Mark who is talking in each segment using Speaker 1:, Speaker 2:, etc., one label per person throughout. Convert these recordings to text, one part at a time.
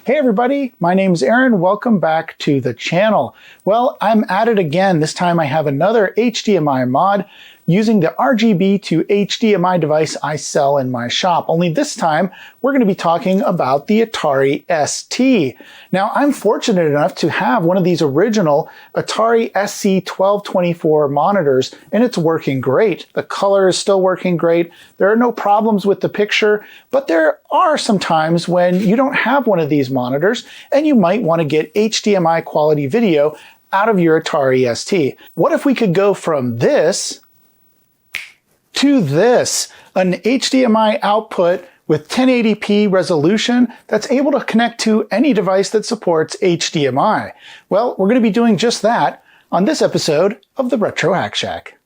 Speaker 1: Hey everybody, my name's Aaron. Welcome back to the channel. Well, I'm at it again. This time I have another HDMI mod using the RGB to HDMI device I sell in my shop. Only this time, we're going to be talking about the Atari ST. Now, I'm fortunate enough to have one of these original Atari ST 1224 monitors, and it's working great. The color is still working great. There are no problems with the picture, but there are some times when you don't have one of these monitors, and you might want to get HDMI quality video out of your Atari ST. What if we could go from this to this, an HDMI output with 1080p resolution that's able to connect to any device that supports HDMI? Well, we're going to be doing just that on this episode of the Retro Hack Shack.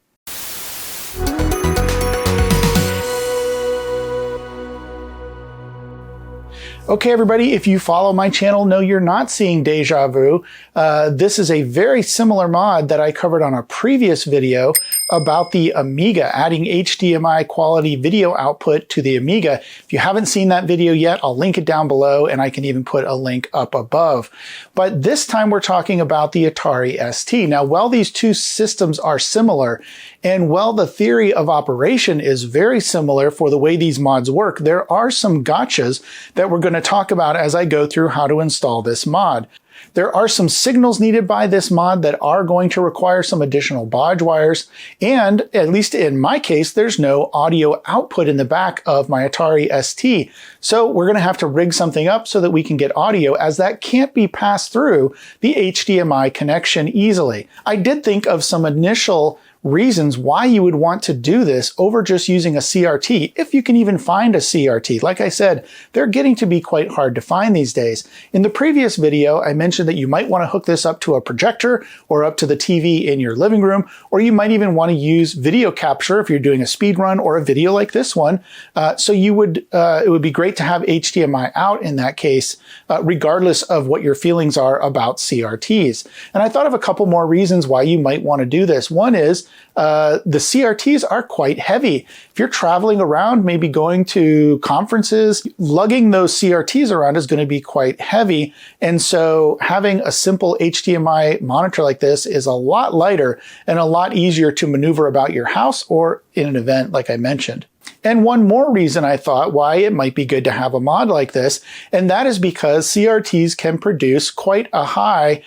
Speaker 1: Okay, everybody, if you follow my channel, no, you're not seeing deja vu. This is a very similar mod that I covered on a previous video about the Amiga, adding HDMI quality video output to the Amiga. If you haven't seen that video yet, I'll link it down below, and I can even put a link up above. But this time we're talking about the Atari ST. Now, while these two systems are similar, and while the theory of operation is very similar for the way these mods work, there are some gotchas that we're going to talk about as I go through how to install this mod. There are some signals needed by this mod that are going to require some additional baud wires, and at least in my case, there's no audio output in the back of my Atari ST. So we're going to have to rig something up so that we can get audio, as that can't be passed through the HDMI connection easily. I did think of some initial reasons why you would want to do this over just using a CRT, if you can even find a CRT. Like I said, they're getting to be quite hard to find these days. In the previous video, I mentioned that you might want to hook this up to a projector or up to the TV in your living room, or you might even want to use video capture if you're doing a speed run or a video like this one. So it would be great to have HDMI out in that case, regardless of what your feelings are about CRTs. And I thought of a couple more reasons why you might want to do this. One is the CRTs are quite heavy. If you're traveling around, maybe going to conferences, lugging those CRTs around is going to be quite heavy. And so having a simple HDMI monitor like this is a lot lighter and a lot easier to maneuver about your house or in an event like I mentioned. And one more reason I thought why it might be good to have a mod like this, and that is because CRTs can produce quite a high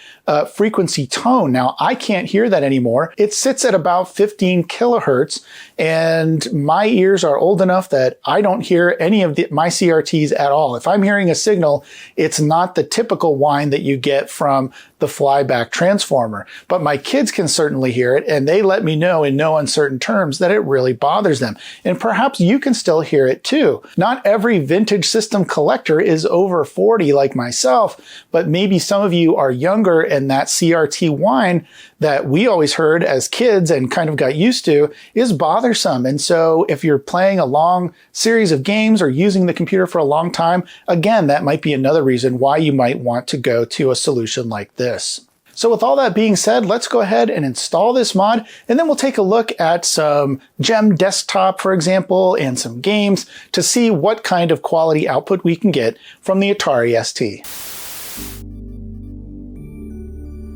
Speaker 1: frequency tone. Now, I can't hear that anymore. It sits at about 15 kilohertz, and my ears are old enough that I don't hear any of my CRTs at all. If I'm hearing a signal, it's not the typical whine that you get from the flyback transformer. But my kids can certainly hear it, and they let me know in no uncertain terms that it really bothers them. And perhaps you can still hear it too. Not every vintage system collector is over 40 like myself, but maybe some of you are younger, and that CRT whine that we always heard as kids and kind of got used to is bothersome. And so if you're playing a long series of games or using the computer for a long time, again, that might be another reason why you might want to go to a solution like this. So with all that being said, let's go ahead and install this mod, and then we'll take a look at some Gem Desktop, for example, and some games to see what kind of quality output we can get from the Atari ST.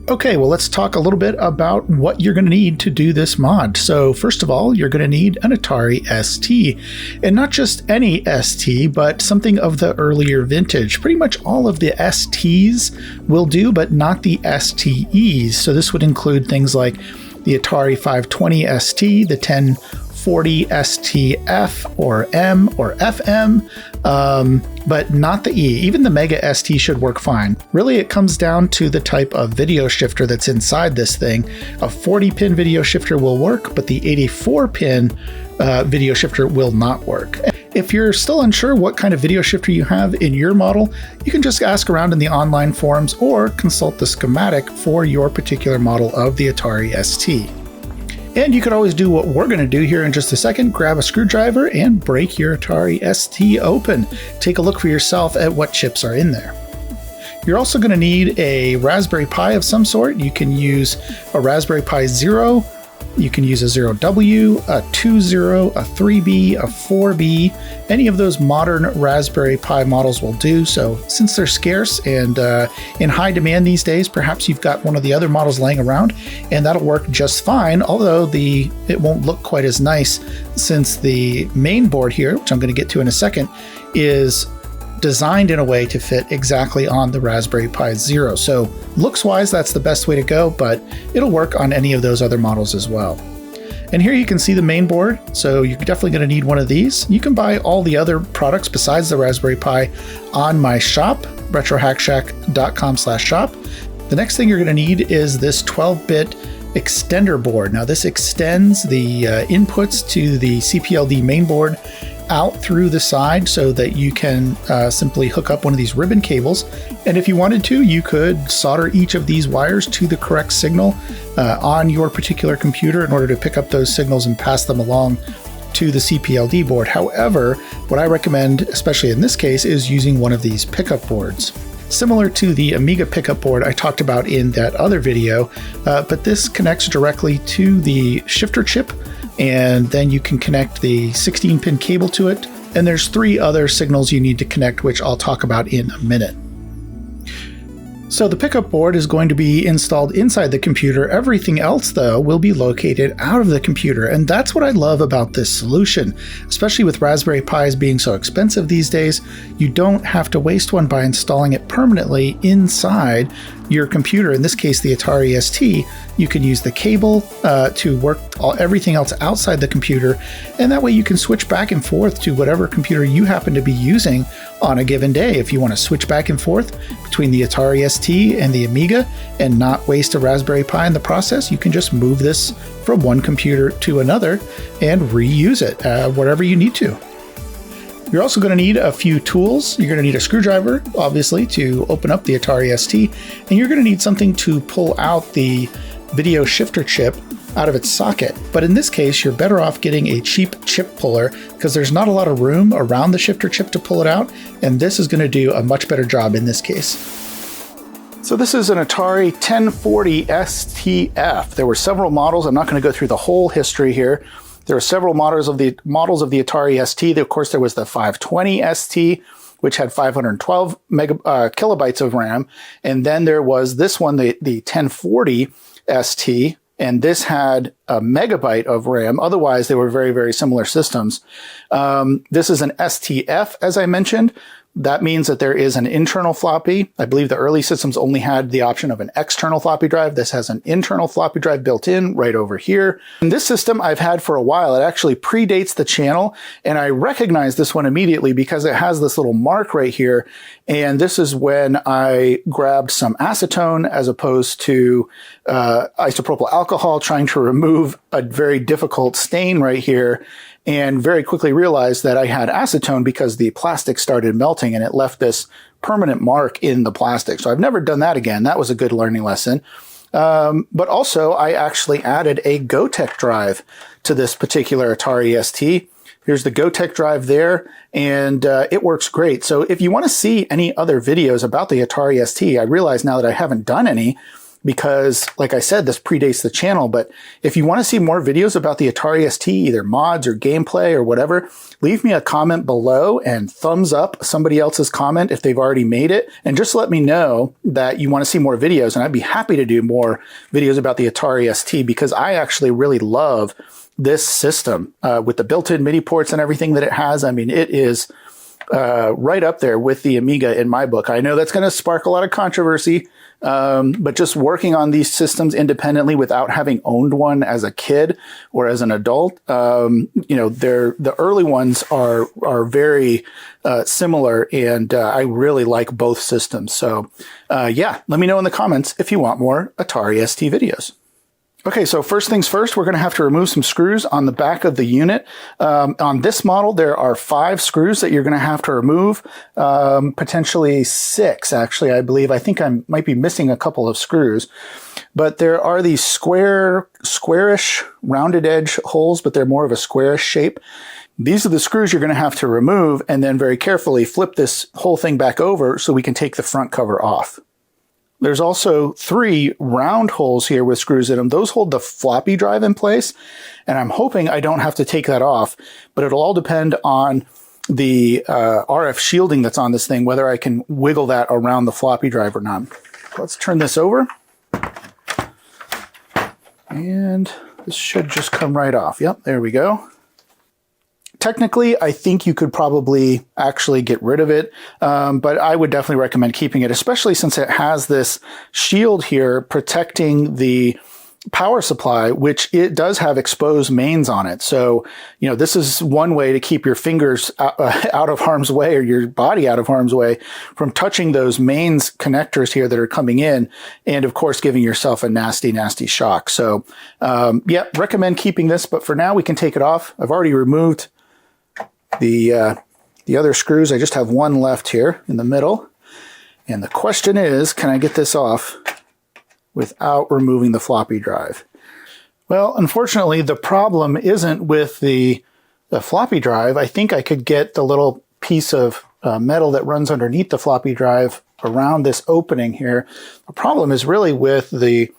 Speaker 1: Okay, well, let's talk a little bit about what you're going to need to do this mod. So first of all, you're going to need an Atari ST, and not just any ST, but something of the earlier vintage. Pretty much all of the STs will do, but not the STEs. So this would include things like the Atari 520 ST, the 1040 STF or M or FM, but not the E. Even the Mega ST should work fine. Really, it comes down to the type of video shifter that's inside this thing. A 40-pin video shifter will work, but the 84-pin video shifter will not work. If you're still unsure what kind of video shifter you have in your model, you can just ask around in the online forums or consult the schematic for your particular model of the Atari ST. And you could always do what we're going to do here in just a second, grab a screwdriver and break your Atari ST open. Take a look for yourself at what chips are in there. You're also going to need a Raspberry Pi of some sort. You can use a Raspberry Pi Zero You can use a 0W, a 2.0, a 3B, a 4B. Any of those modern Raspberry Pi models will do. So since they're scarce and in high demand these days, perhaps you've got one of the other models laying around and that'll work just fine, although it won't look quite as nice since the main board here, which I'm going to get to in a second, is designed in a way to fit exactly on the Raspberry Pi Zero. So looks-wise, that's the best way to go, but it'll work on any of those other models as well. And here you can see the main board, so you're definitely going to need one of these. You can buy all the other products besides the Raspberry Pi on my shop, retrohackshack.com/shop. The next thing you're going to need is this 12-bit extender board. Now this extends the inputs to the CPLD main board out through the side so that you can simply hook up one of these ribbon cables. And if you wanted to, you could solder each of these wires to the correct signal on your particular computer in order to pick up those signals and pass them along to the CPLD board. However, what I recommend, especially in this case, is using one of these pickup boards. Similar to the Amiga pickup board I talked about in that other video, but this connects directly to the shifter chip, and then you can connect the 16-pin cable to it. And there's 3 other signals you need to connect, which I'll talk about in a minute. So the pickup board is going to be installed inside the computer. Everything else, though, will be located out of the computer. And that's what I love about this solution, especially with Raspberry Pis being so expensive these days. You don't have to waste one by installing it permanently inside your computer. In this case, the Atari ST, you can use the cable to work everything else outside the computer, and that way you can switch back and forth to whatever computer you happen to be using on a given day. If you want to switch back and forth between the Atari ST and the Amiga and not waste a Raspberry Pi in the process, you can just move this from one computer to another and reuse it wherever you need to. You're also going to need a few tools. You're going to need a screwdriver, obviously, to open up the Atari ST, and you're going to need something to pull out the video shifter chip out of its socket. But in this case, you're better off getting a cheap chip puller because there's not a lot of room around the shifter chip to pull it out, and this is going to do a much better job in this case. So this is an Atari 1040 STF. There were several models. I'm not going to go through the whole history here. There are several models of the Atari ST. Of course, there was the 520 ST, which had 512 kilobytes of RAM. And then there was this one, the 1040 ST, and this had a megabyte of RAM. Otherwise, they were very, very similar systems. This is an STF, as I mentioned. That means that there is an internal floppy. I believe the early systems only had the option of an external floppy drive. This has an internal floppy drive built in right over here. And this system I've had for a while. It actually predates the channel, and I recognize this one immediately because it has this little mark right here. And this is when I grabbed some acetone as opposed to isopropyl alcohol, trying to remove a very difficult stain right here, and very quickly realized that I had acetone because the plastic started melting and it left this permanent mark in the plastic. So I've never done that again. That was a good learning lesson. But also I actually added a Gotek drive to this particular Atari ST. Here's the Gotek drive there, and it works great. So if you want to see any other videos about the Atari ST, I realize now that I haven't done any, because, like I said, this predates the channel. But if you want to see more videos about the Atari ST, either mods or gameplay or whatever, leave me a comment below and thumbs up somebody else's comment if they've already made it. And just let me know that you want to see more videos. And I'd be happy to do more videos about the Atari ST because I actually really love this system with the built-in MIDI ports and everything that it has. I mean, it is right up there with the Amiga in my book. I know that's going to spark a lot of controversy. But just working on these systems independently without having owned one as a kid or as an adult, the early ones are very similar, and I really like both systems. So yeah, let me know in the comments if you want more Atari ST videos. Okay, so first things first, we're going to have to remove some screws on the back of the unit. On this model, there are 5 screws that you're going to have to remove, potentially 6, actually, I believe. I think I might be missing a couple of screws. But there are these squarish, rounded edge holes, but they're more of a squarish shape. These are the screws you're going to have to remove, and then very carefully flip this whole thing back over so we can take the front cover off. There's also 3 round holes here with screws in them. Those hold the floppy drive in place, and I'm hoping I don't have to take that off, but it'll all depend on the RF shielding that's on this thing, whether I can wiggle that around the floppy drive or not. Let's turn this over. And this should just come right off. Yep, there we go. Technically, I think you could probably actually get rid of it, but I would definitely recommend keeping it, especially since it has this shield here protecting the power supply, which it does have exposed mains on it. So, you know, this is one way to keep your fingers out of harm's way, or your body out of harm's way, from touching those mains connectors here that are coming in, and of course giving yourself a nasty, nasty shock. So, yeah, recommend keeping this, but for now we can take it off. I've already removed the other screws. I just have one left here in the middle. And the question is, can I get this off without removing the floppy drive? Well, unfortunately, the problem isn't with the floppy drive. I think I could get the little piece of metal that runs underneath the floppy drive around this opening here. The problem is really with the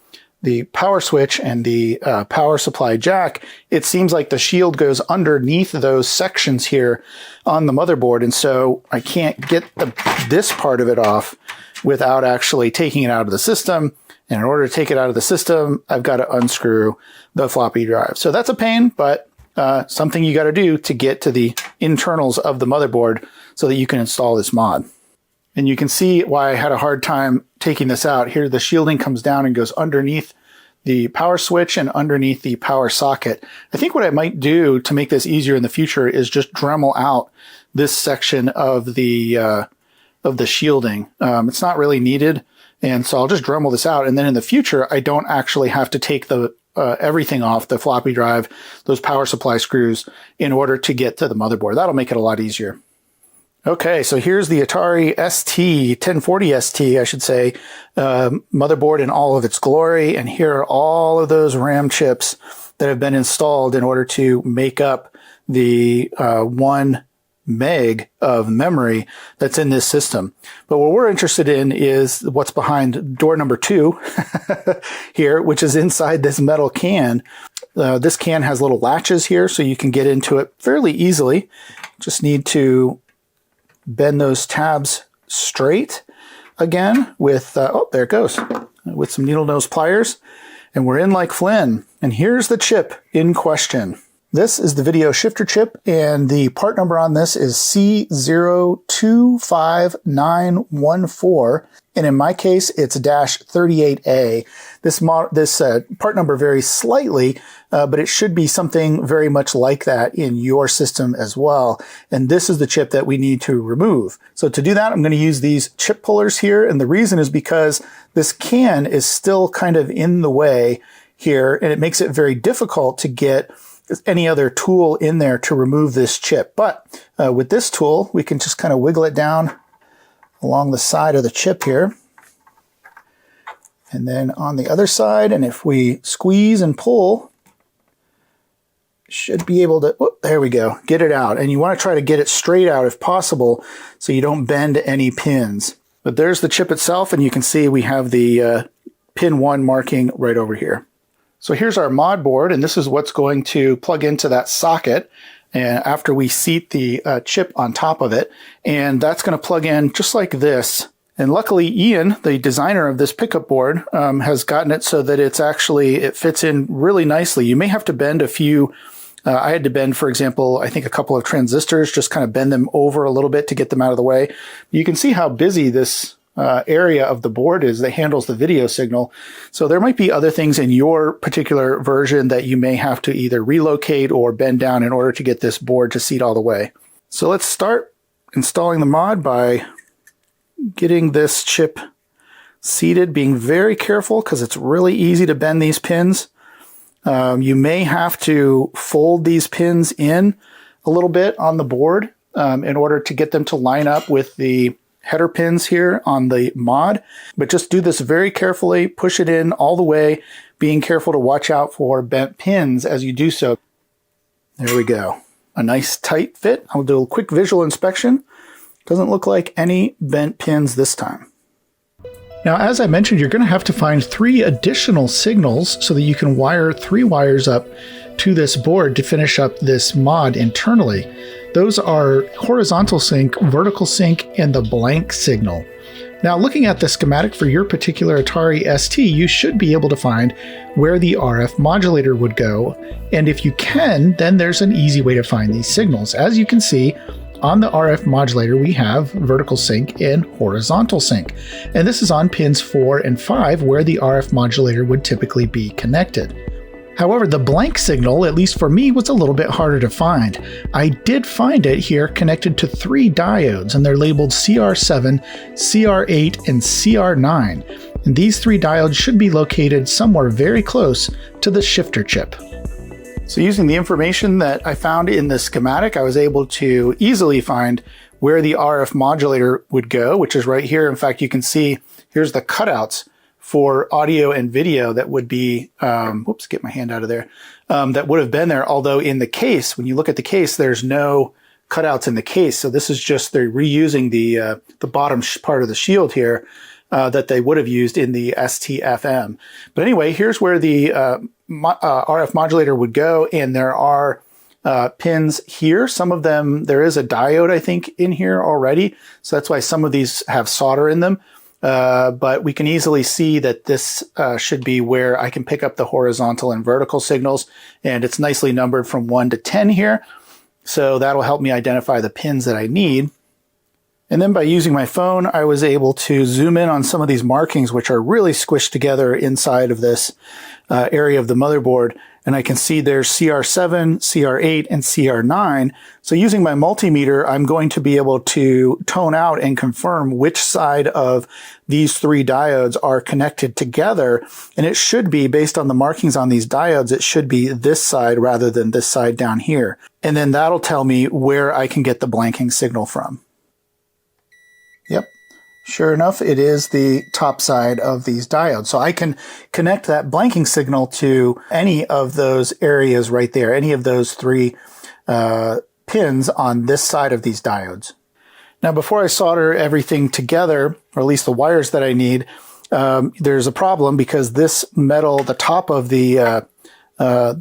Speaker 1: power switch and the power supply jack. It seems like the shield goes underneath those sections here on the motherboard, and so I can't get this part of it off without actually taking it out of the system. And in order to take it out of the system, I've got to unscrew the floppy drive. So that's a pain, but something you got to do to get to the internals of the motherboard so that you can install this mod. And you can see why I had a hard time taking this out. Here, the shielding comes down and goes underneath the power switch and underneath the power socket. I think what I might do to make this easier in the future is just Dremel out this section of the shielding. It's not really needed, and so I'll just Dremel this out. And then in the future, I don't actually have to take the everything off, the floppy drive, those power supply screws, in order to get to the motherboard. That'll make it a lot easier. Okay, so here's the Atari ST, 1040 ST, I should say, motherboard in all of its glory. And here are all of those RAM chips that have been installed in order to make up the 1 meg of memory that's in this system. But what we're interested in is what's behind door number 2 here, which is inside this metal can. This can has little latches here, so you can get into it fairly easily. Just need to bend those tabs straight again with, oh, there it goes, with some needle nose pliers. And we're in like Flynn. And here's the chip in question. This is the video shifter chip, and the part number on this is C025914. And in my case, it's -38A. This part number varies slightly, but it should be something very much like that in your system as well. And this is the chip that we need to remove. So to do that, I'm going to use these chip pullers here. And the reason is because this can is still kind of in the way here, and it makes it very difficult to get any other tool in there to remove this chip. But with this tool, we can just kind of wiggle it down along the side of the chip here. And then on the other side, and if we squeeze and pull, should be able to, oh, there we go, get it out. And you want to try to get it straight out if possible so you don't bend any pins. But there's the chip itself, and you can see we have the pin 1 marking right over here. So here's our mod board, and this is what's going to plug into that socket and after we seat the chip on top of it. And that's going to plug in just like this. And luckily, Ian, the designer of this pickup board, has gotten it so that it fits in really nicely. You may have to bend a few. I had to bend, for example, I think a couple of transistors, just kind of bend them over a little bit to get them out of the way. You can see how busy this area of the board is that handles the video signal. So there might be other things in your particular version that you may have to either relocate or bend down in order to get this board to seat all the way. So let's start installing the mod by getting this chip seated, being very careful because it's really easy to bend these pins. You may have to fold these pins in a little bit on the board in order to get them to line up with the header pins here on the mod, but just do this very carefully, push it in all the way, being careful to watch out for bent pins as you do so. There we go. A nice tight fit. I'll do a quick visual inspection. Doesn't look like any bent pins this time. Now, as I mentioned, you're going to have to find 3 additional signals so that you can wire 3 wires up to this board to finish up this mod internally. Those are horizontal sync, vertical sync, and the blank signal. Now, looking at the schematic for your particular Atari ST, you should be able to find where the RF modulator would go. And if you can, then there's an easy way to find these signals. As you can see, on the RF modulator, we have vertical sync and horizontal sync. And this is on pins 4 and 5, where the RF modulator would typically be connected. However, the blank signal, at least for me, was a little bit harder to find. I did find it here connected to 3 diodes, and they're labeled CR7, CR8, and CR9. And these 3 diodes should be located somewhere very close to the shifter chip. So using the information that I found in the schematic, I was able to easily find where the RF modulator would go, which is right here. In fact, you can see here's the cutouts for audio and video that would be, whoops, get my hand out of there, that would have been there. Although in the case, when you look at the case, there's no cutouts in the case. So this is just, they're reusing the bottom part of the shield here that they would have used in the STFM. But anyway, here's where the RF modulator would go, and there are pins here. Some of them, there is a diode, I think, in here already. So that's why some of these have solder in them. But we can easily see that this should be where I can pick up the horizontal and vertical signals, and it's nicely numbered from 1 to 10 here. So that'll help me identify the pins that I need. And then by using my phone, I was able to zoom in on some of these markings, which are really squished together inside of this area of the motherboard. And I can see there's CR7, CR8, and CR9. So using my multimeter, I'm going to be able to tone out and confirm which side of these 3 diodes are connected together. And it should be, based on the markings on these diodes, it should be this side rather than this side down here. And then that'll tell me where I can get the blanking signal from. Yep. Sure enough, it is the top side of these diodes. So I can connect that blanking signal to any of those areas right there, any of those 3 pins on this side of these diodes. Now, before I solder everything together, or at least the wires that I need, there's a problem because this metal, the top of the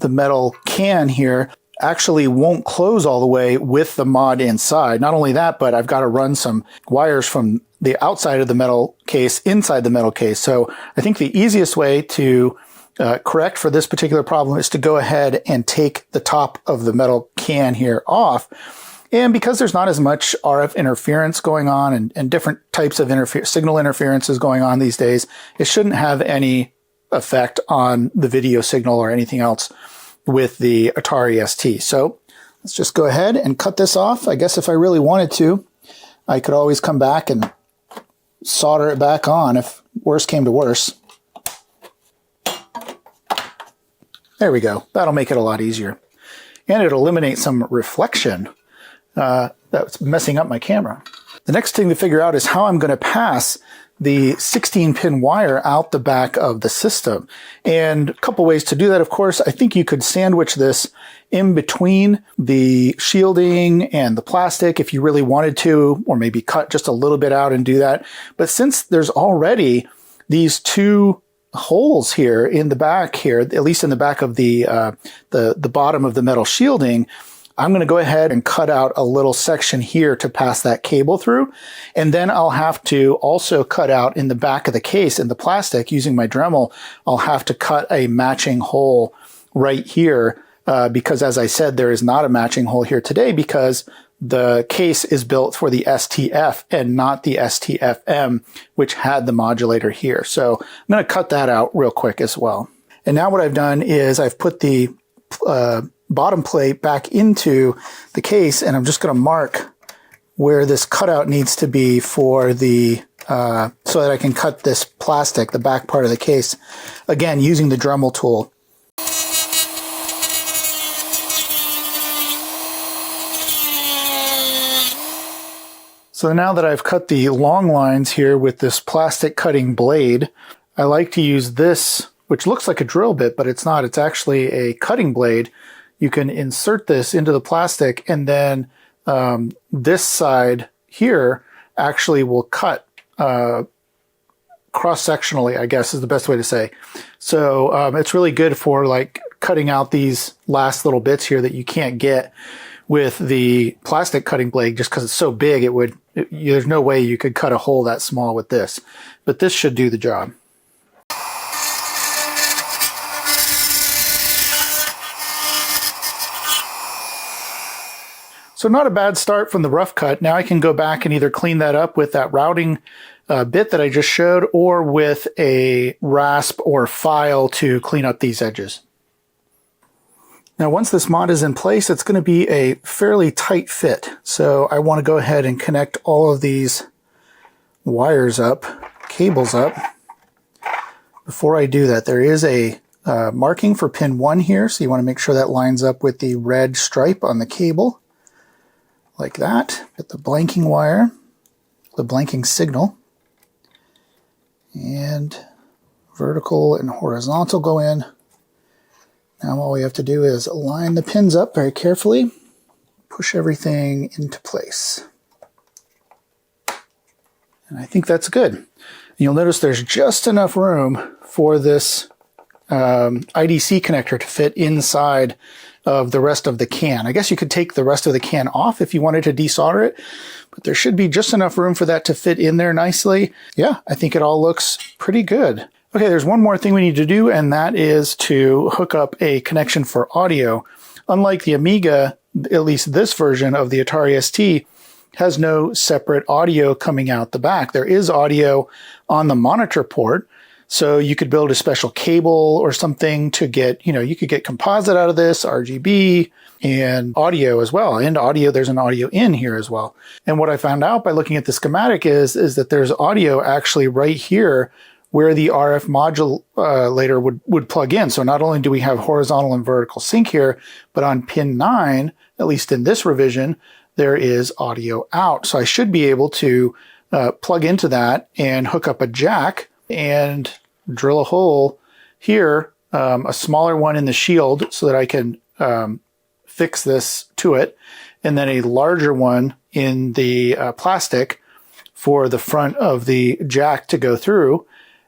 Speaker 1: metal can here, actually won't close all the way with the mod inside. Not only that, but I've got to run some wires from the outside of the metal case inside the metal case. So I think the easiest way to correct for this particular problem is to go ahead and take the top of the metal can here off. And because there's not as much RF interference going on and different types of signal interferences going on these days, it shouldn't have any effect on the video signal or anything else with the Atari ST. So let's just go ahead and cut this off. I guess if I really wanted to, I could always come back and solder it back on if worse came to worse. There we go. That'll make it a lot easier. And it'll eliminate some reflection that's messing up my camera. The next thing to figure out is how I'm going to pass the 16-pin wire out the back of the system. And a couple ways to do that, of course. I think you could sandwich this in between the shielding and the plastic if you really wanted to, or maybe cut just a little bit out and do that. But since there's already these 2 holes here in the back here, at least in the back of the bottom of the metal shielding, I'm going to go ahead and cut out a little section here to pass that cable through. And then I'll have to also cut out in the back of the case in the plastic using my Dremel. I'll have to cut a matching hole right here because, as I said, there is not a matching hole here today because the case is built for the STF and not the STFM, which had the modulator here. So I'm going to cut that out real quick as well. And now what I've done is I've put the bottom plate back into the case, and I'm just going to mark where this cutout needs to be for the so that I can cut this plastic, the back part of the case, again using the Dremel tool. So now that I've cut the long lines here with this plastic cutting blade, I like to use this, which looks like a drill bit, but it's not. It's actually a cutting blade. You can insert this into the plastic, and then this side here actually will cut cross-sectionally, I guess is the best way to say. So it's really good for like cutting out these last little bits here that you can't get with the plastic cutting blade just because it's so big. There's no way you could cut a hole that small with this, but this should do the job. So not a bad start from the rough cut. Now I can go back and either clean that up with that routing bit that I just showed, or with a rasp or file to clean up these edges. Now once this mod is in place, it's going to be a fairly tight fit. So I want to go ahead and connect all of these wires up, cables up. Before I do that, there is a marking for pin 1 here, so you want to make sure that lines up with the red stripe on the cable. Like that. Get the blanking wire, the blanking signal, and vertical and horizontal go in. Now all we have to do is line the pins up very carefully, push everything into place. And I think that's good. You'll notice there's just enough room for this IDC connector to fit inside of the rest of the can. I guess you could take the rest of the can off if you wanted to desolder it, but there should be just enough room for that to fit in there nicely. Yeah, I think it all looks pretty good. Okay, there's one more thing we need to do, and that is to hook up a connection for audio. Unlike the Amiga, at least this version of the Atari ST has no separate audio coming out the back. There is audio on the monitor port, so you could build a special cable or something to get, you could get composite out of this, RGB, and audio as well. And audio, there's an audio in here as well. And what I found out by looking at the schematic is that there's audio actually right here where the RF modulator would plug in. So not only do we have horizontal and vertical sync here, but on pin 9, at least in this revision, there is audio out. So I should be able to plug into that and hook up a jack and drill a hole here, a smaller one in the shield so that I can fix this to it, and then a larger one in the plastic for the front of the jack to go through.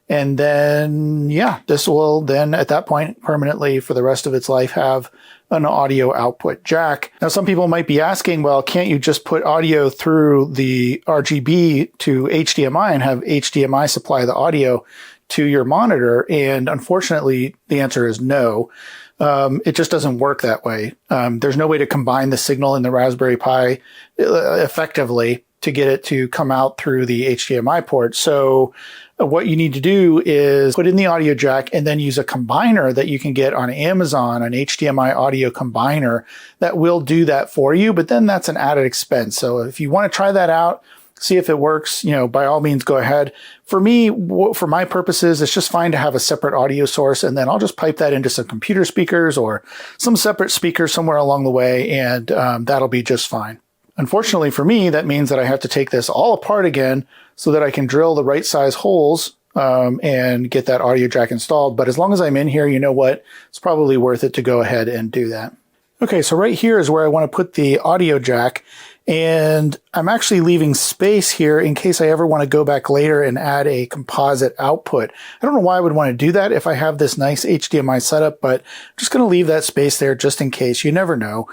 Speaker 1: And then, yeah, this will then at that point permanently for the rest of its life have an audio output jack. Now, some people might be asking, well, can't you just put audio through the RGB to HDMI and have HDMI supply the audio to your monitor? And unfortunately, the answer is no. It just doesn't work that way. There's no way to combine the signal in the Raspberry Pi effectively to get it to come out through the HDMI port. So what you need to do is put in the audio jack and then use a combiner that you can get on Amazon, an HDMI audio combiner that will do that for you, but then that's an added expense. So if you want to try that out, see if it works, by all means, go ahead. For me, for my purposes, it's just fine to have a separate audio source, and then I'll just pipe that into some computer speakers or some separate speakers somewhere along the way, and that'll be just fine. Unfortunately for me, that means that I have to take this all apart again so that I can drill the right size holes and get that audio jack installed. But as long as I'm in here, you know what? It's probably worth it to go ahead and do that. Okay, so right here is where I want to put the audio jack. And I'm actually leaving space here in case I ever want to go back later and add a composite output. I don't know why I would want to do that if I have this nice HDMI setup, but I'm just going to leave that space there just in case. You never know.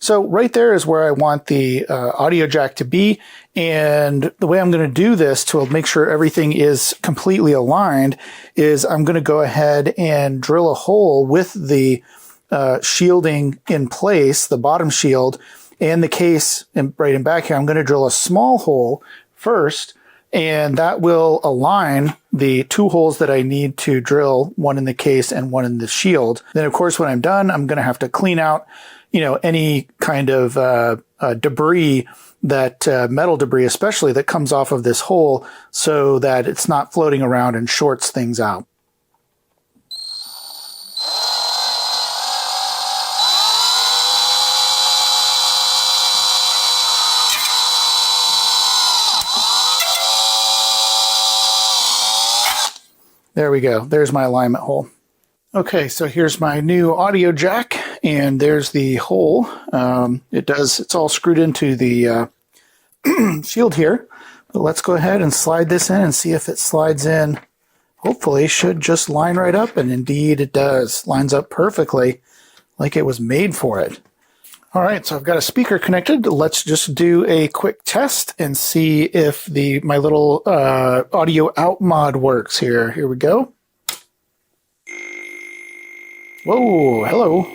Speaker 1: So right there is where I want the audio jack to be. And the way I'm going to do this to make sure everything is completely aligned is I'm going to go ahead and drill a hole with the shielding in place, the bottom shield, and the case right in back here. I'm going to drill a small hole first, and that will align the two holes that I need to drill, one in the case and one in the shield. Then, of course, when I'm done, I'm going to have to clean out any kind of debris, that metal debris especially, that comes off of this hole so that it's not floating around and shorts things out. There we go. There's my alignment hole. Okay, so here's my new audio jack, and there's the hole. It's all screwed into the shield here, But let's go ahead and slide this in and see if it slides in. Hopefully should just line right up, and indeed it does. Lines up perfectly like it was made for it. All right, so I've got a speaker connected. Let's just do a quick test and see if my little audio out mod works here. Here we go. Whoa, hello.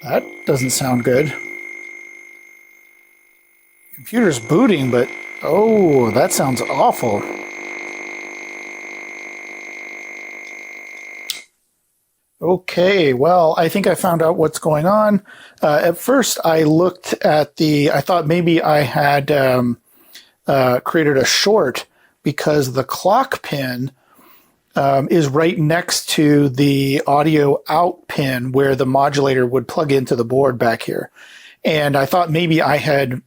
Speaker 1: That doesn't sound good. Computer's booting, but oh, that sounds awful. Okay, well, I think I found out what's going on. At first, I looked at I thought maybe I had created a short because the clock pin is right next to the audio out pin where the modulator would plug into the board back here. And I thought maybe I had,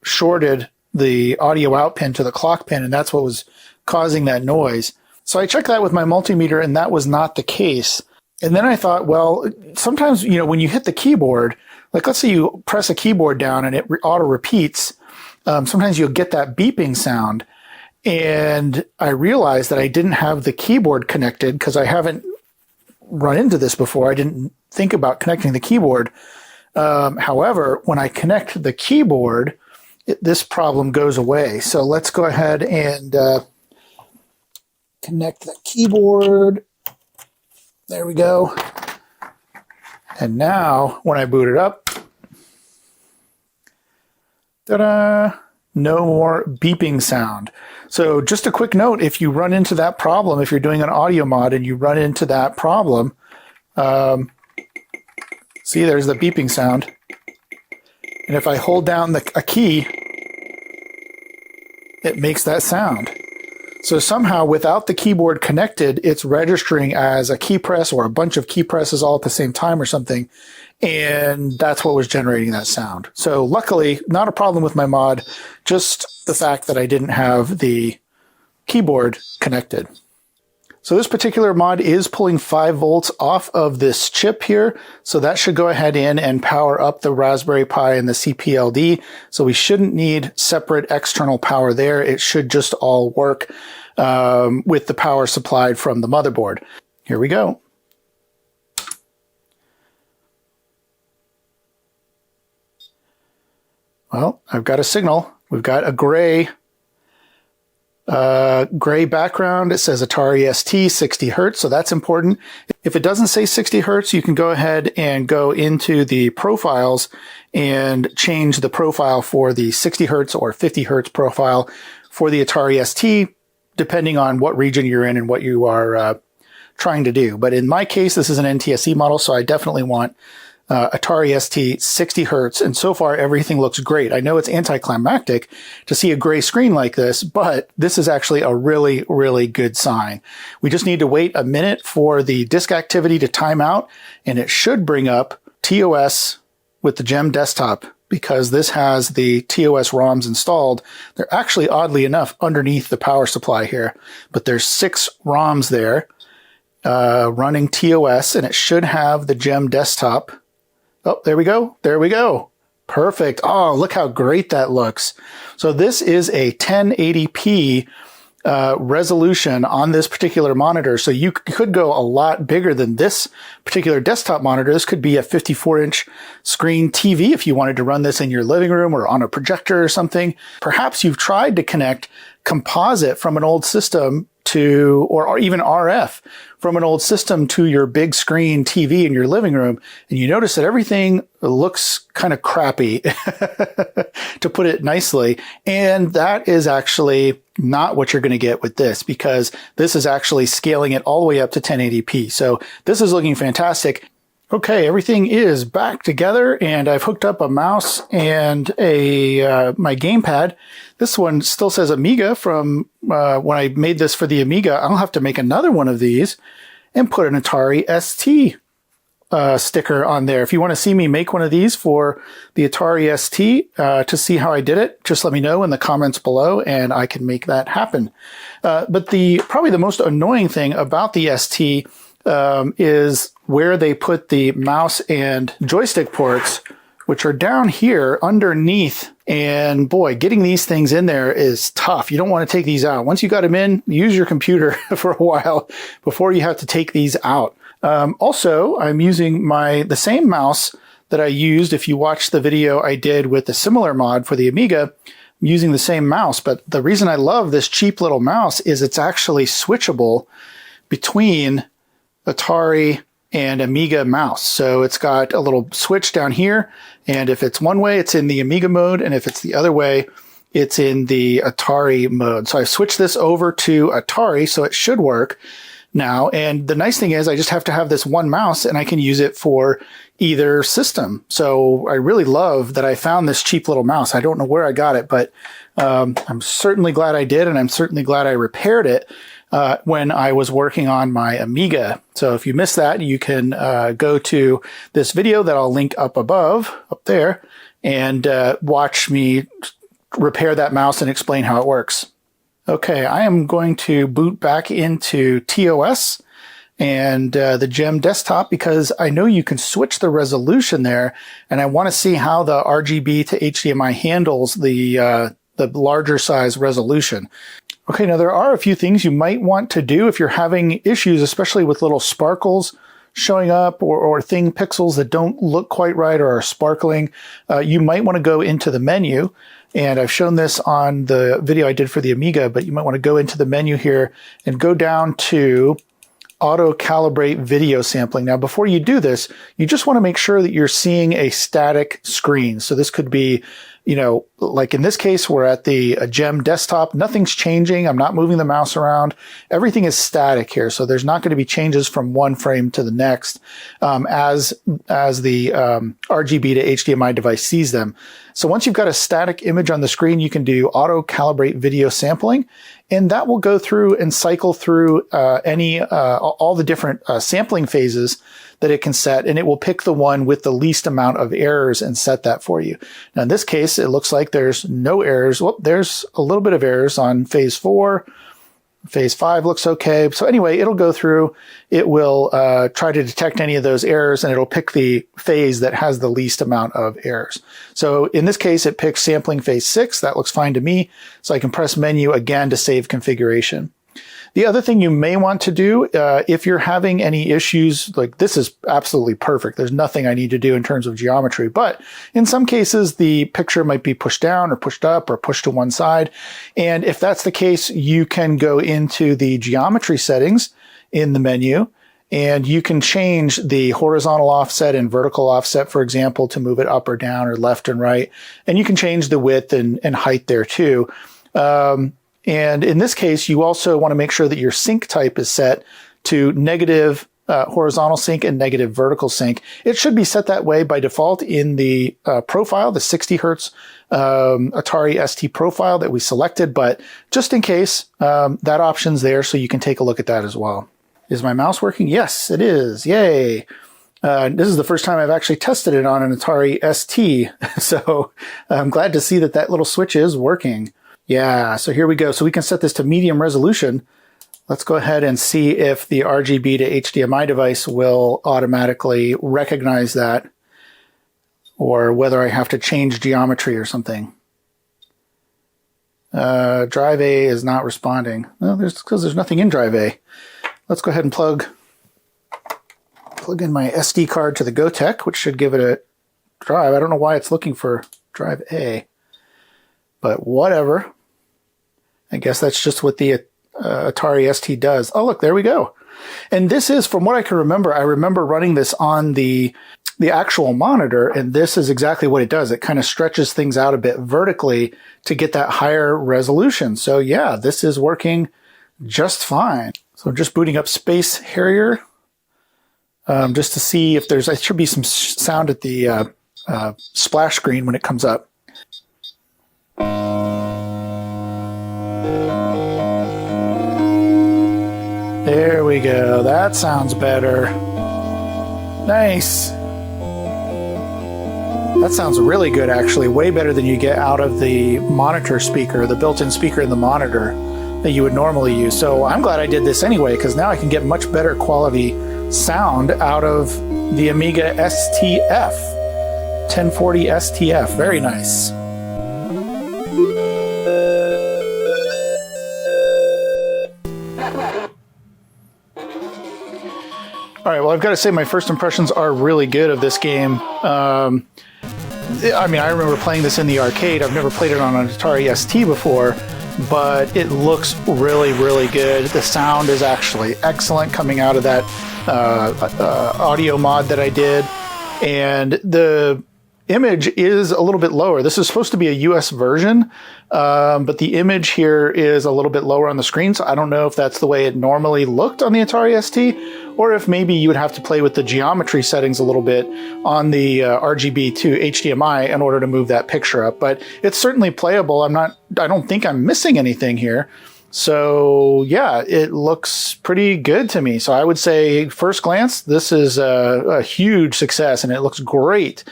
Speaker 1: shorted the audio out pin to the clock pin, and that's what was causing that noise. So I checked that with my multimeter, and that was not the case. And then I thought, well, sometimes, when you hit the keyboard, like let's say you press a keyboard down and it auto repeats, sometimes you'll get that beeping sound. And I realized that I didn't have the keyboard connected because I haven't run into this before. I didn't think about connecting the keyboard. However, when I connect the keyboard, this problem goes away. So let's go ahead and connect the keyboard. There we go. And now when I boot it up, ta-da, no more beeping sound. So just a quick note, if you run into that problem, if you're doing an audio mod and you run into that problem, see, there's the beeping sound. And if I hold down a key, it makes that sound. So somehow without the keyboard connected, it's registering as a key press or a bunch of key presses all at the same time or something. And that's what was generating that sound. So luckily, not a problem with my mod, just the fact that I didn't have the keyboard connected. So this particular mod is pulling 5 volts off of this chip here. So that should go ahead in and power up the Raspberry Pi and the CPLD. So we shouldn't need separate external power there. It should just all work with the power supplied from the motherboard. Here we go. Well, I've got a signal. We've got a gray background. It says Atari ST 60 Hertz, so that's important. If it doesn't say 60 Hertz, you can go ahead and go into the profiles and change the profile for the 60 Hertz or 50 Hertz profile for the Atari ST, depending on what region you're in and what you are trying to do. But in my case, this is an NTSC model, so I definitely want Atari ST 60 Hertz, and so far everything looks great. I know it's anticlimactic to see a gray screen like this, but this is actually a really, really good sign. We just need to wait a minute for the disk activity to time out, and it should bring up TOS with the GEM desktop because this has the TOS ROMs installed. They're actually, oddly enough, underneath the power supply here, but there's 6 ROMs there running TOS, and it should have the GEM desktop. Oh, there we go. There we go. Perfect. Oh, look how great that looks. So this is a 1080p resolution on this particular monitor. So you could go a lot bigger than this particular desktop monitor. This could be a 54-inch screen TV if you wanted to run this in your living room or on a projector or something. Perhaps you've tried to connect composite from an old system to, or even RF from an old system to your big screen TV in your living room, and you notice that everything looks kind of crappy, to put it nicely. And that is actually not what you're going to get with this, because this is actually scaling it all the way up to 1080p. So this is looking fantastic. Okay, everything is back together, and I've hooked up a mouse and my gamepad. This one still says Amiga from when I made this for the Amiga. I'll have to make another one of these and put an Atari ST sticker on there. If you want to see me make one of these for the Atari ST to see how I did it, just let me know in the comments below and I can make that happen. But probably the most annoying thing about the ST is where they put the mouse and joystick ports which are down here underneath. And boy, getting these things in there is tough. You don't want to take these out. Once you got them in, use your computer for a while before you have to take these out. Also, I'm using the same mouse that I used. If you watched the video I did with a similar mod for the Amiga, I'm using the same mouse. But the reason I love this cheap little mouse is it's actually switchable between Atari and Amiga mouse. So it's got a little switch down here, and if it's one way, it's in the Amiga mode, and if it's the other way, it's in the Atari mode. So I've switched this over to Atari, so it should work now. And the nice thing is I just have to have this one mouse, and I can use it for either system. So I really love that I found this cheap little mouse. I don't know where I got it, but I'm certainly glad I did, and I'm certainly glad I repaired it when I was working on my Amiga. So if you missed that, you can go to this video that I'll link up above, up there, and watch me repair that mouse and explain how it works. Okay, I am going to boot back into TOS and the GEM desktop because I know you can switch the resolution there, and I want to see how the RGB to HDMI handles the larger size resolution. Okay, now there are a few things you might want to do if you're having issues, especially with little sparkles showing up or thing pixels that don't look quite right or are sparkling. You might want to go into the menu, and I've shown this on the video I did for the Amiga, but you might want to go into the menu here and go down to auto calibrate video sampling. Now, before you do this, you just want to make sure that you're seeing a static screen. So this could be, you know, like in this case, we're at the GEM desktop. Nothing's changing. I'm not moving the mouse around. Everything is static here. So there's not going to be changes from one frame to the next as the RGB to HDMI device sees them. So once you've got a static image on the screen, you can do auto calibrate video sampling, and that will go through and cycle through all the different sampling phases that it can set, and it will pick the one with the least amount of errors and set that for you. Now in this case, it looks like there's no errors. Well, there's a little bit of errors on phase 4. Phase 5 looks okay. So anyway, it'll go through, it will try to detect any of those errors, and it'll pick the phase that has the least amount of errors. So in this case, it picks sampling phase 6. That looks fine to me. So I can press menu again to save configuration. The other thing you may want to do, if you're having any issues, like this is absolutely perfect. There's nothing I need to do in terms of geometry, but in some cases, the picture might be pushed down or pushed up or pushed to one side. And if that's the case, you can go into the geometry settings in the menu, and you can change the horizontal offset and vertical offset, for example, to move it up or down or left and right. And you can change the width and height there too. And in this case, you also want to make sure that your sync type is set to negative horizontal sync and negative vertical sync. It should be set that way by default in the profile, the 60 hertz Atari ST profile that we selected. But just in case, that option's there, so you can take a look at that as well. Is my mouse working? Yes, it is. Yay. This is the first time I've actually tested it on an Atari ST. So I'm glad to see that that little switch is working. Yeah, so here we go. So we can set this to medium resolution. Let's go ahead and see if the RGB to HDMI device will automatically recognize that, or whether I have to change geometry or something. Drive A is not responding. Well, because there's nothing in drive A. Let's go ahead and plug in my SD card to the Gotek, which should give it a drive. I don't know why it's looking for drive A, but whatever. I guess that's just what the Atari ST does. Oh, look, there we go. And this is, from what I can remember, I remember running this on the actual monitor, and this is exactly what it does. It kind of stretches things out a bit vertically to get that higher resolution. So yeah, this is working just fine. So I'm just booting up Space Harrier just to see if there should be some sound at the splash screen when it comes up. There we go. That sounds better. Nice. That sounds really good, actually. Way better than you get out of the monitor speaker, the built-in speaker in the monitor that you would normally use. So I'm glad I did this anyway, because now I can get much better quality sound out of the Amiga STF. 1040 STF, very nice. All right, well, I've got to say my first impressions are really good of this game. I mean, I remember playing this in the arcade. I've never played it on an Atari ST before, but it looks really, really good. The sound is actually excellent coming out of that audio mod that I did. And the image is a little bit lower. This is supposed to be a US version, but the image here is a little bit lower on the screen. So I don't know if that's the way it normally looked on the Atari ST, or if maybe you would have to play with the geometry settings a little bit on the RGB to HDMI in order to move that picture up. But it's certainly playable. I don't think I'm missing anything here. So yeah, it looks pretty good to me. So I would say, first glance, this is a huge success, and it looks great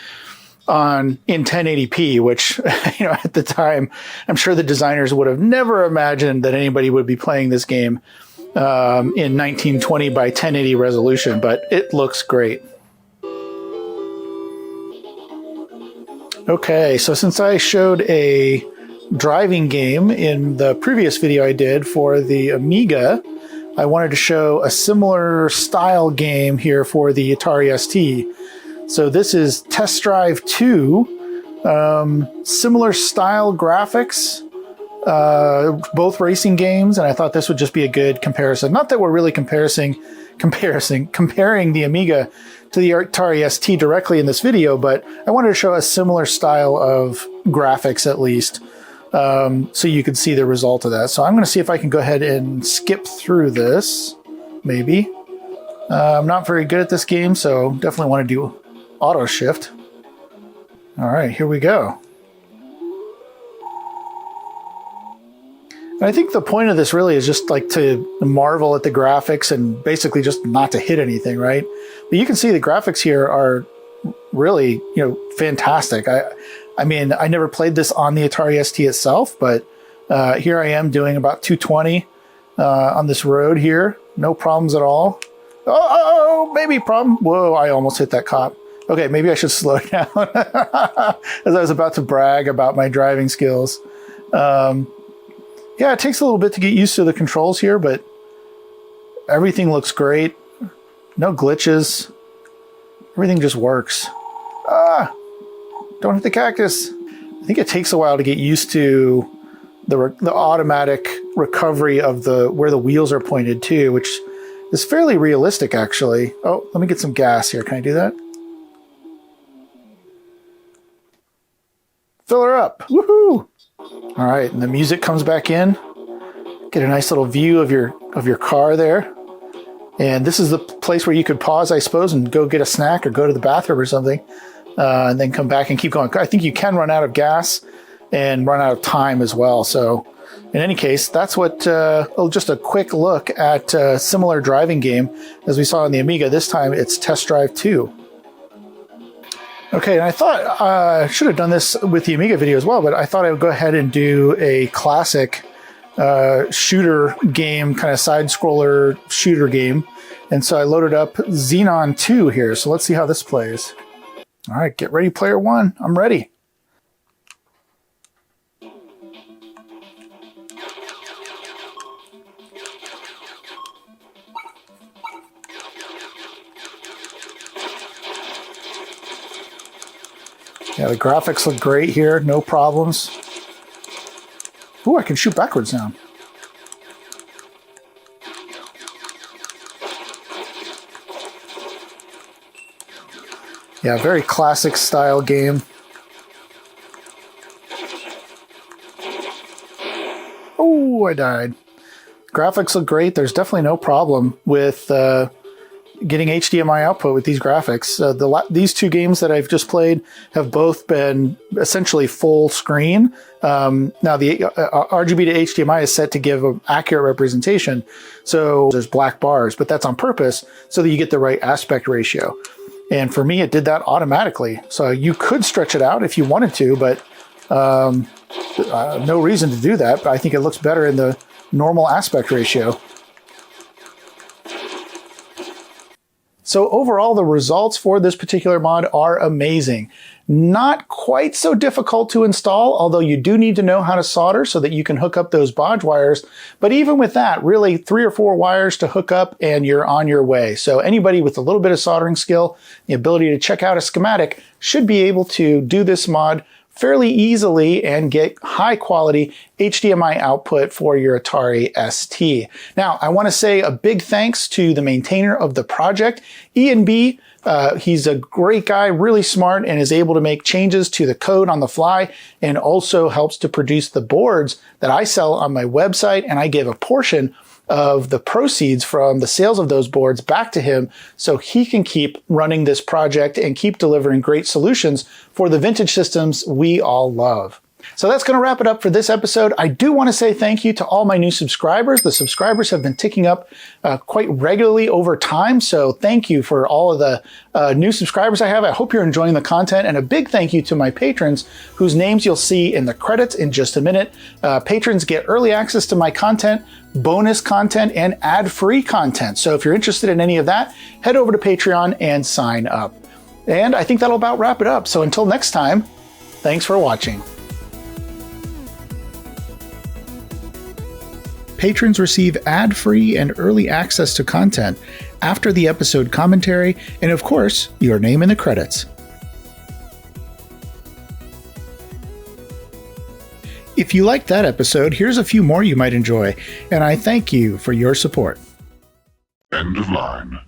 Speaker 1: in 1080p, which, you know, at the time, I'm sure the designers would have never imagined that anybody would be playing this game in 1920 by 1080 resolution, but it looks great. Okay, so since I showed a driving game in the previous video I did for the Amiga, I wanted to show a similar style game here for the Atari ST. So this is Test Drive 2, similar style graphics, both racing games, and I thought this would just be a good comparison. Not that we're really comparing the Amiga to the Atari ST directly in this video, but I wanted to show a similar style of graphics at least, so you could see the result of that. So I'm going to see if I can go ahead and skip through this, maybe. I'm not very good at this game, so definitely want to do auto shift. All right, here we go. And I think the point of this really is just like to marvel at the graphics and basically just not to hit anything, right? But you can see the graphics here are really, you know, fantastic. I mean, I never played this on the Atari ST itself, but here I am doing about 220 on this road here. No problems at all. Oh, maybe problem. Whoa, I almost hit that cop. Okay, maybe I should slow down as I was about to brag about my driving skills. Yeah, it takes a little bit to get used to the controls here, but everything looks great. No glitches. Everything just works. Ah, don't hit the cactus. I think it takes a while to get used to the automatic recovery of where the wheels are pointed to, which is fairly realistic, actually. Oh, let me get some gas here. Can I do that? Fill her up. Woohoo! All right, and the music comes back in. Get a nice little view of your car there. And this is the place where you could pause, I suppose, and go get a snack or go to the bathroom or something, and then come back and keep going. I think you can run out of gas and run out of time as well. So in any case, that's what, just a quick look at a similar driving game as we saw on the Amiga. This time it's Test Drive 2. Okay, and I thought I should have done this with the Amiga video as well, but I thought I would go ahead and do a classic shooter game, kind of side-scroller shooter game. And so I loaded up Xenon 2 here, so let's see how this plays. All right, get ready, player one. I'm ready. Yeah, the graphics look great here, no problems. Ooh, I can shoot backwards now. Yeah, very classic style game. Oh, I died. Graphics look great. There's definitely no problem with getting HDMI output with these graphics. These two games that I've just played have both been essentially full screen. Now the RGB to HDMI is set to give an accurate representation, so there's black bars, but that's on purpose so that you get the right aspect ratio. And for me, it did that automatically. So you could stretch it out if you wanted to, but no reason to do that. But I think it looks better in the normal aspect ratio. So overall, the results for this particular mod are amazing. Not quite so difficult to install, although you do need to know how to solder so that you can hook up those bodge wires. But even with that, really 3 or 4 wires to hook up and you're on your way. So anybody with a little bit of soldering skill, the ability to check out a schematic, should be able to do this mod fairly easily and get high quality HDMI output for your Atari ST. Now, I want to say a big thanks to the maintainer of the project, Ian B. He's a great guy, really smart, and is able to make changes to the code on the fly, and also helps to produce the boards that I sell on my website, and I give a portion of the proceeds from the sales of those boards back to him so he can keep running this project and keep delivering great solutions for the vintage systems we all love. So that's going to wrap it up for this episode. I do want to say thank you to all my new subscribers. The subscribers have been ticking up quite regularly over time, so thank you for all of the new subscribers I have. I hope you're enjoying the content, and a big thank you to my patrons whose names you'll see in the credits in just a minute. Patrons get early access to my content, bonus content, and ad-free content. So if you're interested in any of that, head over to Patreon and sign up. And I think that'll about wrap it up. So until next time, thanks for watching. Patrons receive ad-free and early access to content after the episode commentary, and of course, your name in the credits. If you liked that episode, here's a few more you might enjoy, and I thank you for your support.
Speaker 2: End of line.